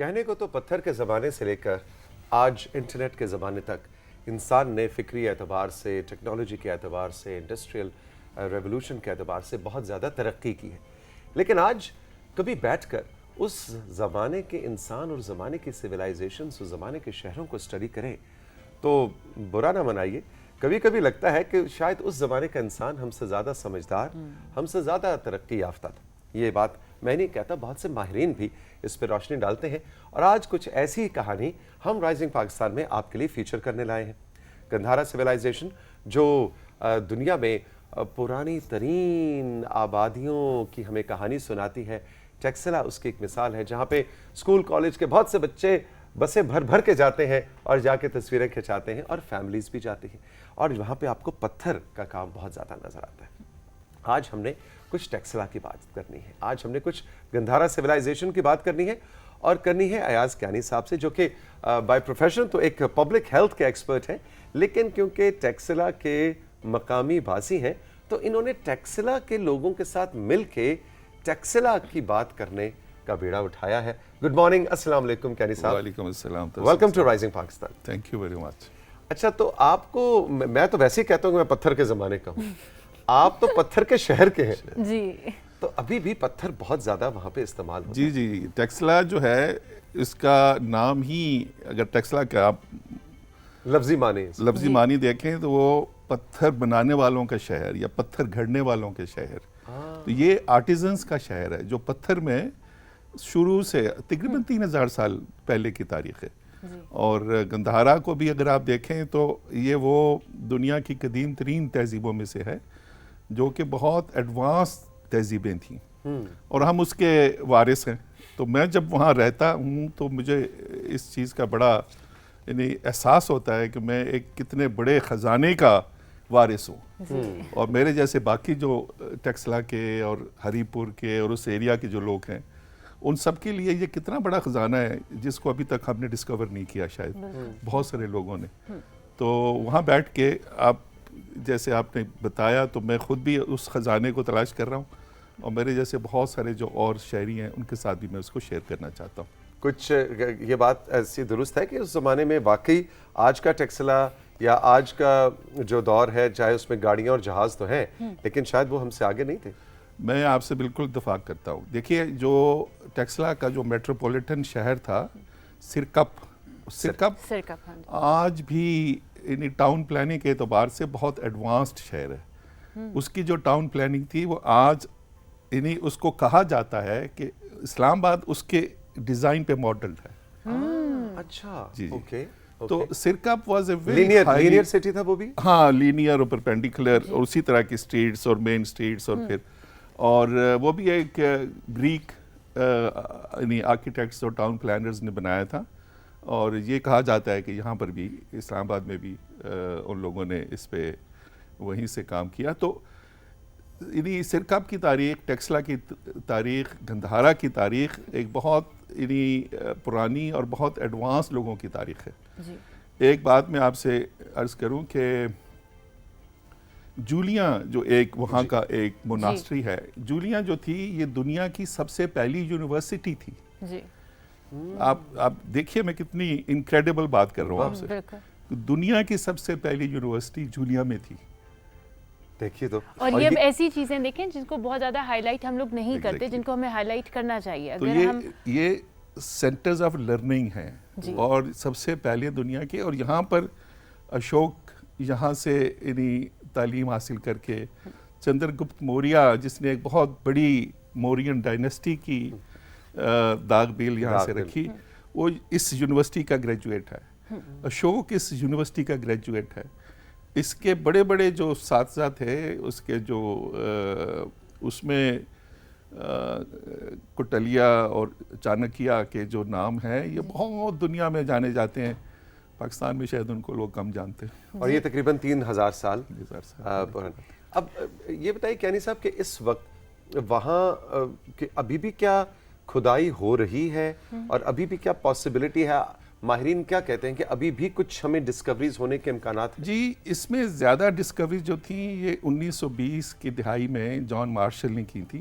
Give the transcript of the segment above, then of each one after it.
کہنے کو تو پتھر کے زمانے سے لے کر آج انٹرنیٹ کے زمانے تک انسان نے فکری اعتبار سے، ٹیکنالوجی کے اعتبار سے، انڈسٹریل ریولوشن کے اعتبار سے بہت زیادہ ترقی کی ہے. لیکن آج کبھی بیٹھ کر اس زمانے کے انسان اور زمانے کی سویلائزیشنز اور زمانے کے شہروں کو اسٹڈی کریں تو برا نہ منائیے. کبھی کبھی لگتا ہے کہ شاید اس زمانے کا انسان ہم سے زیادہ سمجھدار، ہم سے زیادہ ترقی یافتہ تھا. یہ بات میں نہیں کہتا، بہت سے ماہرین بھی اس پہ روشنی ڈالتے ہیں. اور آج کچھ ایسی کہانی ہم رائزنگ پاکستان میں آپ کے لیے فیچر کرنے لائے ہیں. گندھارا سویلائزیشن جو دنیا میں پرانی ترین آبادیوں کی ہمیں کہانی سناتی ہے، ٹیکسلا اس کی ایک مثال ہے، جہاں پہ اسکول کالج کے بہت سے بچے بسیں بھر بھر کے جاتے ہیں اور جا کے تصویریں کھنچاتے ہیں، اور فیملیز بھی جاتی ہیں، اور وہاں پہ آپ کو پتھر کا کام بہت زیادہ نظر آتا ہے. آج ہم نے کچھ ٹیکسلا کی بات کرنی ہے، آج ہم نے کچھ گندھارا سویلائزیشن کی بات کرنی ہے، اور کرنی ہے ایاز کیانی صاحب سے، جو کہ بائی پروفیشن تو ایک پبلک ہیلتھ کے ایکسپرٹ ہیں، لیکن کیونکہ ٹیکسلا کے مقامی باسی ہیں تو انہوں نے ٹیکسلا کے لوگوں کے ساتھ مل کے ٹیکسلا کی بات کرنے کا بیڑا اٹھایا ہے. گڈ مارننگ، السلام علیکم کیانی صاحب. وعلیکم السلام. Welcome to rising Pakistan. Thank you very much. اچھا، تو آپ کو میں تو ویسے ہی کہتا ہوں کہ میں پتھر کے زمانے کا ہوں، آپ تو پتھر کے شہر کے ہیں جی، تو ابھی بھی پتھر بہت زیادہ وہاں پہ استعمال ہوتا ہے. جی ٹیکسلا جو ہے اس کا نام ہی، اگر ٹیکسلا کا آپ لفظی معنی دیکھیں تو وہ پتھر بنانے والوں کا شہر یا پتھر گھڑنے والوں کے شہر. تو یہ آرٹیزنز کا شہر ہے جو پتھر میں شروع سے تقریباً 3000 سال پہلے کی تاریخ ہے. اور گندھارا کو بھی اگر آپ دیکھیں تو یہ وہ دنیا کی قدیم ترین تہذیبوں میں سے ہے جو کہ بہت ایڈوانس تہذیبیں تھیں، اور ہم اس کے وارث ہیں. تو میں جب وہاں رہتا ہوں تو مجھے اس چیز کا بڑا احساس ہوتا ہے کہ میں ایک کتنے بڑے خزانے کا وارث ہوں. اور میرے جیسے باقی جو ٹیکسلا کے اور ہری پور کے اور اس ایریا کے جو لوگ ہیں، ان سب کے لیے یہ کتنا بڑا خزانہ ہے جس کو ابھی تک ہم نے ڈسکور نہیں کیا شاید بہت سارے لوگوں نے. تو وہاں بیٹھ کے آپ جیسے آپ نے بتایا تو میں خود بھی اس خزانے کو تلاش کر رہا ہوں، اور میرے جیسے بہت سارے جو اور شہری ہیں ان کے ساتھ بھی میں اس کو شیئر کرنا چاہتا ہوں. کچھ یہ بات ایسی درست ہے کہ اس زمانے میں واقعی آج کا ٹیکسلا یا آج کا جو دور ہے، چاہے اس میں گاڑیاں اور جہاز تو ہیں، لیکن شاید وہ ہم سے آگے نہیں تھے. میں آپ سے بالکل اتفاق کرتا ہوں. دیکھیے، جو ٹیکسلا کا جو میٹروپولیٹن شہر تھا سرکپ آج بھی ٹاؤن پلاننگ کے اعتبار سے بہت ایڈوانسڈ شہر ہے. اس کی جو ٹاؤن پلاننگ تھی وہ آج اس کو کہا جاتا ہے کہ اسلام آباد اس کے ڈیزائن پہ ماڈلڈ ہے. اچھا، جی اوکے. تو سرکپ واز اے لینئر سٹی تھا وہ بھی. ہاں، لینئر اور پرپینڈیکولر، اور اسی طرح کی اسٹریٹس اور مین اسٹریٹس، اور پھر اور وہ بھی ایک گریک آرکیٹیکٹس اور ٹاؤن پلانرز نے بنایا تھا. اور یہ کہا جاتا ہے کہ یہاں پر بھی اسلام آباد میں بھی ان لوگوں نے اس پہ وہیں سے کام کیا. تو سرکپ کی تاریخ، ٹیکسلا کی تاریخ، گندھارا کی تاریخ ایک بہت پرانی اور بہت ایڈوانس لوگوں کی تاریخ ہے. ایک بات میں آپ سے عرض کروں کہ جولیاں جو ایک وہاں کا ایک موناسٹری ہے، جولیاں جو تھی یہ دنیا کی سب سے پہلی یونیورسٹی تھی. آپ دیکھیے میں کتنی انکریڈیبل بات کر رہا ہوں آپ سے. دنیا کی سب سے پہلی یونیورسٹی جولیا میں تھی. دیکھیے تو، اور یہ ایسی چیزیں دیکھیں جن کو بہت زیادہ ہائی لائٹ ہم لوگ نہیں کرتے، جن کو ہمیں ہائی لائٹ کرنا چاہیے. تو یہ سینٹرز آف لرننگ ہیں اور سب سے پہلے دنیا کے. اور یہاں پر اشوک یہاں سے تعلیم حاصل کر کے، چندر گپت موریہ جس نے ایک بہت بڑی مورین ڈائنسٹی کی داغ بیل یہاں سے رکھی، وہ اس یونیورسٹی کا گریجویٹ ہے. اشوک اس یونیورسٹی کا گریجویٹ ہے. اس کے بڑے بڑے جو اساتذہ تھے، اس کے جو اس میں کوٹلیا اور چانکیہ کے جو نام ہیں یہ بہت دنیا میں جانے جاتے ہیں. پاکستان میں شاید ان کو لوگ کم جانتے ہیں. اور یہ تقریباً 3000 سال پرانا. اب یہ بتائیے کیانی صاحب کہ اس وقت وہاں ابھی بھی کیا کھدائی ہو رہی ہے، اور ابھی بھی کیا پاسبلٹی ہے؟ ماہرین کیا کہتے ہیں کہ ابھی بھی کچھ ہمیں ڈسکوریز ہونے کے امکانات ہیں؟ جی، اس میں زیادہ ڈسکوریز جو تھیں یہ 1920 کی دہائی میں جان مارشل نے کی تھی،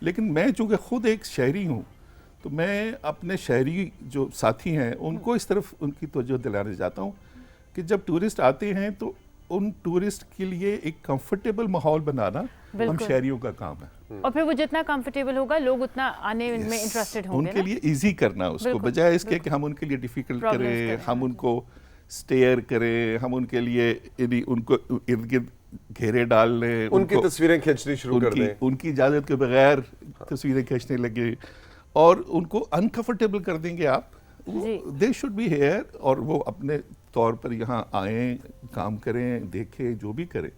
لیکن میں چونکہ خود ایک شہری ہوں تو میں اپنے شہری جو ساتھی ہیں ان کو اس طرف ان کی توجہ دلانا چاہتا ہوں کہ جب ٹورسٹ آتے ہیں تو ان ٹورسٹ کے لیے ایک کمفرٹیبل ماحول بنانا ہم شہریوں کا کام ہے، اور پھر وہ جتنا کمفرٹیبل ہوگا لوگ اتنا آنے میں انٹرسٹڈ ہوں گے، ان کے لیے ایزی کرنا اس کو، بجائے اس کے کہ ہم ان کے لیے ڈیفیکلٹ کریں، ہم ان کو سٹیئر کریں، ہم ان کے لیے ان کو ارد گرد گھیرے ڈال لیں، ان کی تصویریں کھینچنی شروع کر دیں، ان کی اجازت کے بغیر تصویریں کھینچنے لگے اور ان کو انکمفرٹیبل کر دیں گے آپ، دے شوڈ بی ہیئر، اور وہ اپنے طور پر یہاں آئیں، کام کریں، دیکھیں، جو بھی کریں،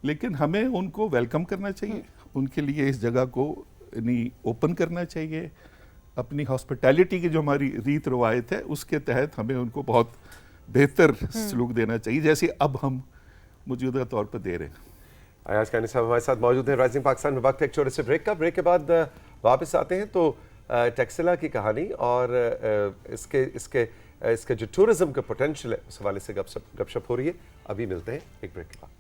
لیکن ہمیں ان کو ویلکم کرنا چاہیے، ان کے لیے اس جگہ کو اوپن کرنا چاہیے، اپنی ہاسپٹیلٹی کی جو ہماری ریت روایت ہے اس کے تحت ہمیں ان کو بہت بہتر سلوک دینا چاہیے جیسے اب ہم موجودہ طور پر دے رہے ہیں۔ ایاز قانی صاحب ہمارے ساتھ موجود ہیں رائزنگ پاکستان میں۔ وقت ہے ایک چھوٹے سے بریک کا، بریک کے بعد واپس آتے ہیں تو ٹیکسلا کی کہانی اور اس کے جو ٹورزم کا پوٹینشیل ہے اس حوالے سے گپ شپ ہو رہی ہے۔ ابھی ملتے ہیں ایک بریک کے بعد۔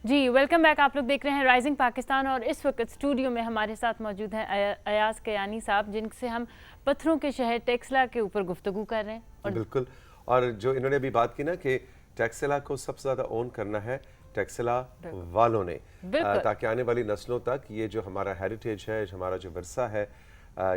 جی ویلکم بیک، آپ لوگ دیکھ رہے ہیں رائزنگ پاکستان، اور اس وقت اسٹوڈیو میں ہمارے ساتھ موجود ہیں ایاز قیانی صاحب، جن سے ہم پتھروں کے شہر ٹیکسلا کے اوپر گفتگو کر رہے ہیں۔ بالکل، اور جو انہوں نے ابھی بات کی نا کہ ٹیکسلا کو سب سے زیادہ اون کرنا ہے ٹیکسلا والوں نے، تاکہ آنے والی نسلوں تک یہ جو ہمارا ہیریٹیج ہے، ہمارا جو ورثہ ہے،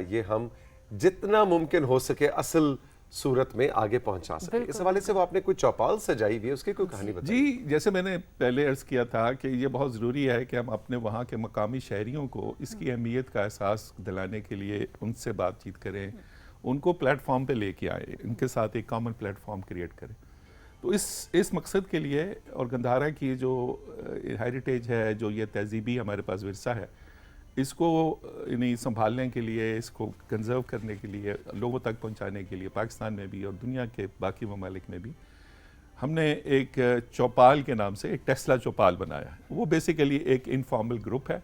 یہ ہم جتنا ممکن ہو سکے اصل صورت میں آگے پہنچا سکے۔ اس حوالے سے وہ آپ نے کوئی چوپال سجائی ہوئی ہے، اس کی کوئی کہانی بتائیے۔ جی جیسے میں نے پہلے عرض کیا تھا کہ یہ بہت ضروری ہے کہ ہم اپنے وہاں کے مقامی شہریوں کو اس کی اہمیت کا احساس دلانے کے لیے ان سے بات چیت کریں، ان کو پلیٹ فارم پہ لے کے آئیں، ان کے ساتھ ایک کامن پلیٹ فارم کریٹ کریں۔ تو اس مقصد کے لیے اور گندھارا کی جو ہیریٹیج ہے، جو یہ تہذیبی ہمارے پاس ورثہ ہے، اس کو سنبھالنے کے لیے، اس کو کنزرو کرنے کے لیے، لوگوں تک پہنچانے کے لیے پاکستان میں بھی اور دنیا کے باقی ممالک میں بھی ہم نے ایک چوپال کے نام سے ایک ٹیکسلا چوپال بنایا ہے۔ وہ بیسیکلی ایک انفارمل گروپ ہے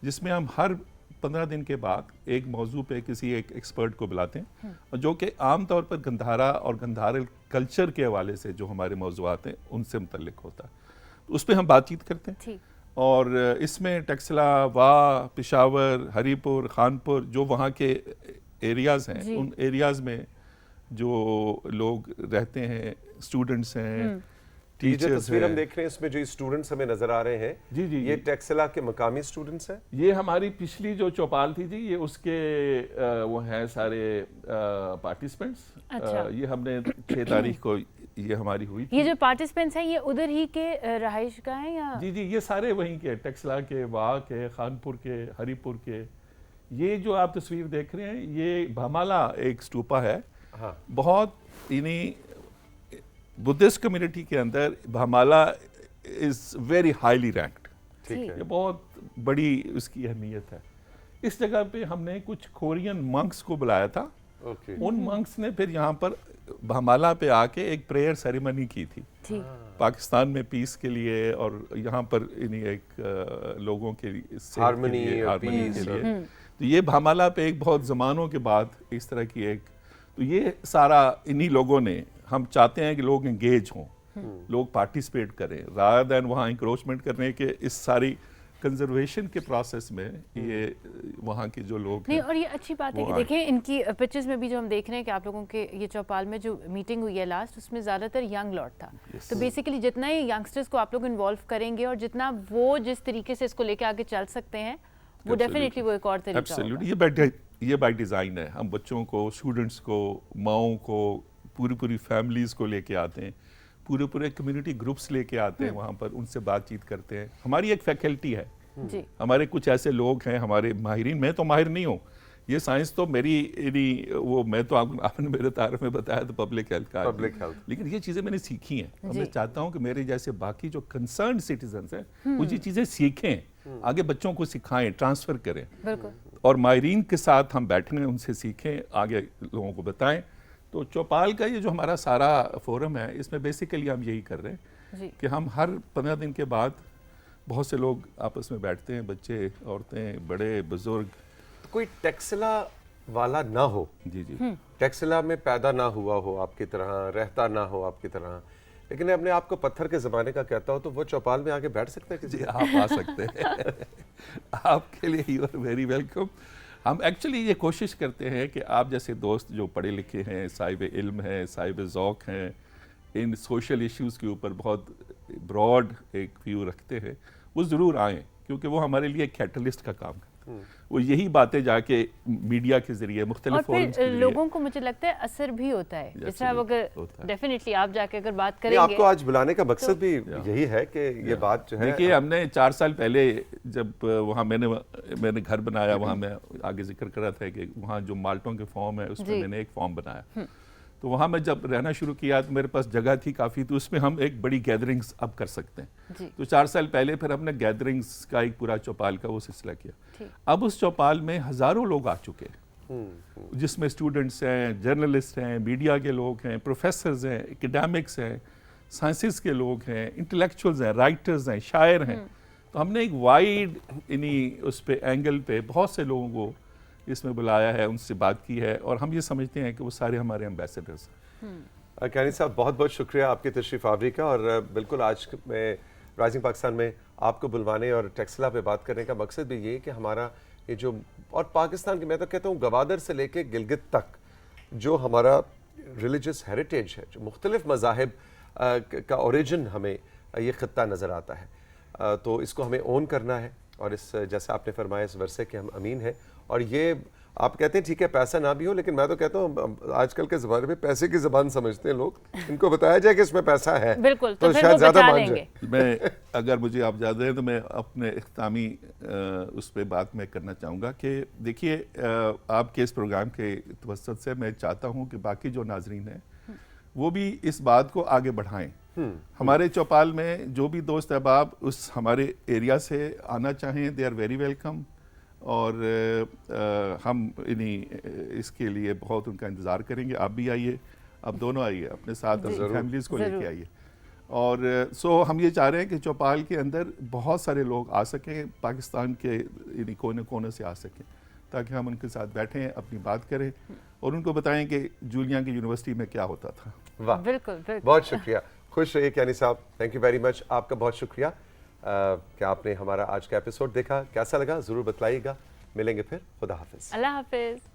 جس میں ہم ہر 15 دن کے بعد ایک موضوع پہ کسی ایک ایکسپرٹ کو بلاتے ہیں، اور جو کہ عام طور پر گندھارا اور گندھارل کلچر کے حوالے سے جو ہمارے موضوعات ہیں ان سے متعلق ہوتا ہے، اس پہ ہم بات چیت کرتے ہیں۔ اور اس میں ٹیکسلا، وا، پشاور، ہری پور، خانپور جو وہاں کے ایریاز ہیں، ان ایریاز میں جو لوگ رہتے ہیں، اسٹوڈنٹس ہیں، جو تصویر ہم دیکھ رہے ہیں اس میں جو اسٹوڈنٹس ہمیں نظر آ رہے ہیں، یہ ٹیکسلا کے مقامی اسٹوڈنٹس ہیں۔ یہ ہماری پچھلی جو چوپال تھی جی، یہ اس کے وہ ہیں سارے پارٹیسپینٹس۔ یہ ہم نے 6 تاریخ کو یہ ہماری ہوئی تھی۔ یہ جو پارٹیسپینٹس ہیں یہ ادھر ہی کے رہائش گاہ ہیں یا؟ جی یہ سارے وہیں کے، ٹیکسلا کے، وا کے، خانپور کے، ہری پور کے۔ یہ جو آپ تصویر دیکھ رہے ہیں یہ بھامالا ایک اسٹوپا ہے، بہت بدھسٹ کمیونٹی کے اندر بھامالا از ویری ہائیلی رینکڈ، یہ بہت بڑی اس کی اہمیت ہے۔ اس جگہ پہ ہم نے کچھ کورین منکس کو بلایا تھا، ان منکس نے پھر یہاں پر بھامالا پہ آ کے ایک پریئر سیریمنی کی تھی پاکستان میں پیس کے لیے، اور یہاں پر ایک لوگوں کے ہارمنی کے لیے۔ تو یہ بھامالا پہ ایک بہت زمانوں کے بعد اس طرح کی ایک، تو یہ سارا انہی لوگوں نے، ہم چاہتے ہیں کہ لوگ انگیج ہوں، لوگ پارٹیسپیٹ کریں، رادر دین وہاں انکروچمنٹ کرنے کے اس ساری کنزرویشن کے پروسیس میں یہ وہاں کے جو لوگ ہیں۔ نہیں، اور یہ اچھی بات ہے کہ دیکھیں ان کی پکچرز میں بھی جو ہم دیکھ رہے ہیں کہ آپ لوگوں کے یہ چوپال میں جو میٹنگ ہوئی ہے لاسٹ، اس میں زیادہ تر ینگ لاٹ تھا، تو بیسیکلی جتنا ہی ینگسٹرز کو آپ لوگ انوالو کریں گے اور جتنا وہ جس طریقے سے اس کو لے کے آگے چل سکتے ہیں، وہ ڈیفینیٹلی وہ ایک اور طریقہ ہوگا۔ یہ بائی ڈیزائن ہے، ہم بچوں کو، اسٹوڈنٹس کو، ماؤں کو، پوری فیملیز کو لے کے آتے ہیں، پورے کمیونٹی گروپس لے کے آتے ہیں وہاں پر، ان سے بات چیت کرتے ہیں۔ ہماری ایک فیکلٹی ہے، ہمارے کچھ ایسے لوگ ہیں، ہمارے ماہرین، میں تو ماہر نہیں ہوں، یہ سائنس تو میری وہ میں تو آپ نے میرے تعارف میں بتایا تو پبلک ہیلتھ کا، لیکن یہ چیزیں میں نے سیکھی ہیں۔ میں چاہتا ہوں کہ میرے جیسے باقی جو کنسرنڈ سٹیزنز ہیں وہ یہ چیزیں سیکھیں، آگے بچوں کو سکھائیں، ٹرانسفر کریں، اور ماہرین کے ساتھ ہم بیٹھیں، ان سے سیکھیں، آگے لوگوں کو بتائیں۔ تو چوپال کا یہ جو ہمارا سارا فورم ہے، اس میں بیسیکلی ہم یہی کر رہے ہیں کہ ہم ہر 15 دن کے بعد بہت سے لوگ آپس میں بیٹھتے ہیں, بچے, عورتیں, بڑے, بزرگ. کوئی ٹیکسلا والا نہ ہو, جی جی ٹیکسلا میں پیدا نہ ہوا ہو آپ کی طرح, رہتا نہ ہو آپ کی طرح, لیکن اپنے آپ کو پتھر کے زمانے کا کہتا ہو, تو وہ چوپال میں آ کے بیٹھ سکتا ہے کسی؟ جی آپ آ سکتے ہیں, آپ کے لیے یو آر ویری ویلکم. ہم ایکچولی یہ کوشش کرتے ہیں کہ آپ جیسے دوست جو پڑھے لکھے ہیں, صاحب علم ہیں, صاحب ذوق ہیں, ان سوشل ایشوز کے اوپر بہت براڈ ایک ویو رکھتے ہیں, وہ ضرور آئیں, کیونکہ وہ ہمارے لیے ایک کیٹلسٹ کا کام ہے. وہ یہی باتیں جا کے میڈیا کے ذریعے, مختلف فورمز کے اور ذریعے لوگوں کو مجھے لگتا ہے اثر بھی ہوتا ہے. جس طرح اگر ڈیفینیٹلی آپ جا کے اگر بات کریں آپ گے, کو آج بلانے کا مقصد بھی یہی ہے کہ یہ بات جو ہے, دیکھیے ہم نے 4 سال پہلے جب وہاں میں نے گھر بنایا, وہاں میں آگے ذکر کر رہا تھا کہ وہاں جو مالٹوں کے فارم ہے اس میں میں نے ایک فارم بنایا, تو وہاں میں جب رہنا شروع کیا تو میرے پاس جگہ تھی کافی, تو اس میں ہم ایک بڑی گیدرنگز اب کر سکتے ہیں. تو 4 سال پہلے پھر ہم نے گیدرنگز کا ایک پورا چوپال کا وہ سلسلہ کیا. اب اس چوپال میں ہزاروں لوگ آ چکے ہیں, جس میں اسٹوڈنٹس ہیں, جرنلسٹ ہیں, میڈیا کے لوگ ہیں, پروفیسرز ہیں, اکیڈیمکس ہیں, سائنسز کے لوگ ہیں, انٹلیکچوئلز ہیں, رائٹرز ہیں, شاعر ہیں. تو ہم نے ایک وائڈ اس پہ اینگل پہ بہت سے لوگوں کو اس میں بلایا ہے, ان سے بات کی ہے, اور ہم یہ سمجھتے ہیں کہ وہ سارے ہمارے ایمبیسڈرز ہیں. کیانی صاحب بہت بہت شکریہ آپ کی تشریف آوری کا, اور بالکل آج میں رائزنگ پاکستان میں آپ کو بلوانے اور ٹیکسلا پہ بات کرنے کا مقصد بھی یہ کہ ہمارا یہ جو, اور پاکستان کی میں تو کہتا ہوں گوادر سے لے کے گلگت تک جو ہمارا ریلیجس ہیریٹیج ہے, جو مختلف مذاہب کا اوریجن ہمیں یہ خطہ نظر آتا ہے, تو اس کو ہمیں اون کرنا ہے, اور اس جیسا آپ نے فرمایا اس ورثے کے ہم امین ہیں. اور یہ آپ کہتے ہیں ٹھیک ہے پیسہ نہ بھی ہو, لیکن میں تو کہتا ہوں آج کل کے زمانے میں پیسے کی زبان سمجھتے ہیں لوگ, ان کو بتایا جائے کہ اس میں پیسہ ہے بالکل, تو پھر شاید وہ زیادہ بچا مان لیں جائیں. گے. میں اگر مجھے آپ اجازت دیں تو میں اپنے اختتامی اس پہ بات میں کرنا چاہوں گا کہ دیکھیے آپ کے اس پروگرام کے توسط سے میں چاہتا ہوں کہ باقی جو ناظرین ہیں وہ بھی اس بات کو آگے بڑھائیں. ہمارے چوپال میں جو بھی دوست احباب اس ہمارے ایریا سے آنا چاہیں, دے آر ویری ویلکم, اور ہم اس کے لیے بہت ان کا انتظار کریں گے. آپ بھی آئیے, آپ دونوں آئیے, اپنے ساتھ اپنی فیملیز کو لے کے آئیے. اور سو ہم یہ چاہ رہے ہیں کہ چوپال کے اندر بہت سارے لوگ آ سکیں, پاکستان کے کونے کونے سے آ سکیں, تاکہ ہم ان کے ساتھ بیٹھیں, اپنی بات کریں, اور ان کو بتائیں کہ جولیا کی یونیورسٹی میں کیا ہوتا تھا. واہ, بالکل, بہت شکریہ, خوش رہیے کیانی صاحب, تھینک یو ویری مچ. آپ کا بہت شکریہ کہ آپ نے ہمارا آج کا ایپیسوڈ دیکھا. کیسا لگا ضرور بتلائیے گا. ملیں گے پھر. خدا حافظ. اللہ حافظ.